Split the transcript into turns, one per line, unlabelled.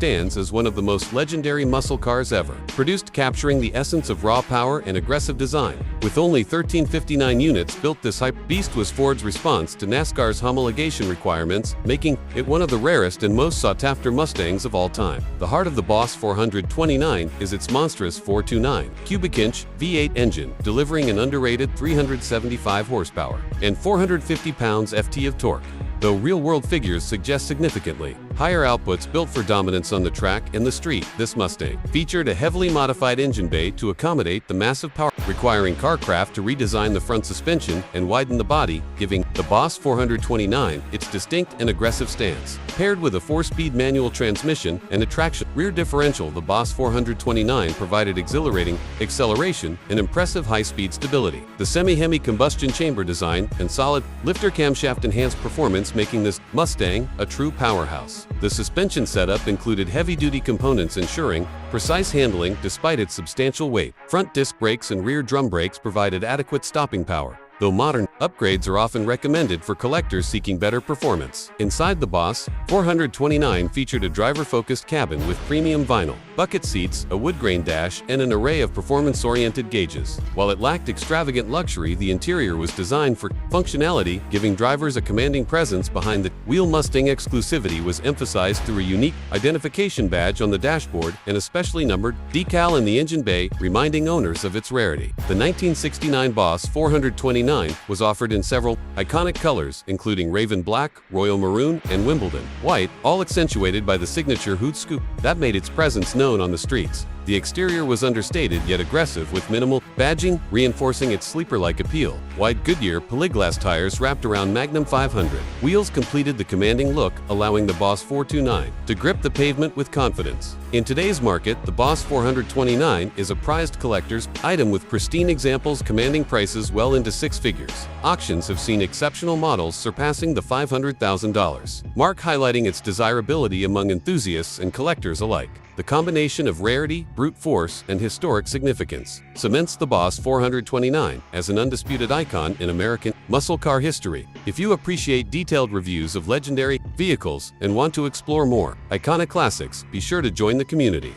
stands as one of the most legendary muscle cars ever, produced capturing the essence of raw power and aggressive design. With only 1359 units built, this hype beast was Ford's response to NASCAR's homologation requirements, making it one of the rarest and most sought-after Mustangs of all time. The heart of the Boss 429 is its monstrous 429 cubic-inch V8 engine, delivering an underrated 375 horsepower and 450 pounds-ft of torque, though real-world figures suggest significantly higher outputs. Built for dominance on the track and the street, this Mustang featured a heavily modified engine bay to accommodate the massive power, requiring Carcraft to redesign the front suspension and widen the body, giving the Boss 429 its distinct and aggressive stance. Paired with a 4-speed manual transmission and a traction rear differential, the Boss 429 provided exhilarating acceleration and impressive high-speed stability. The semi-hemi combustion chamber design and solid lifter camshaft enhanced performance, making this Mustang a true powerhouse. The suspension setup included heavy-duty components ensuring precise handling despite its substantial weight. Front disc brakes and rear drum brakes provided adequate stopping power, though modern upgrades are often recommended for collectors seeking better performance. Inside, the Boss 429 featured a driver-focused cabin with premium vinyl, bucket seats, a wood-grain dash, and an array of performance-oriented gauges. While it lacked extravagant luxury, the interior was designed for functionality, giving drivers a commanding presence behind the wheel. Mustang exclusivity was emphasized through a unique identification badge on the dashboard and a specially numbered decal in the engine bay, reminding owners of its rarity. The 1969 Boss 429 was offered in several iconic colors, including Raven Black, Royal Maroon, and Wimbledon White, all accentuated by the signature hood scoop that made its presence known on the streets. The exterior was understated yet aggressive, with minimal badging reinforcing its sleeper-like appeal. Wide Goodyear polyglass tires wrapped around Magnum 500 wheels completed the commanding look, allowing the Boss 429 to grip the pavement with confidence. In today's market, the Boss 429 is a prized collector's item, with pristine examples commanding prices well into six figures. Auctions have seen exceptional models surpassing the $500,000 mark, highlighting its desirability among enthusiasts and collectors alike. The combination of rarity, brute force, and historic significance cements the Boss 429 as an undisputed icon in American muscle car history. If you appreciate detailed reviews of legendary vehicles and want to explore more iconic classics, be sure to join the community.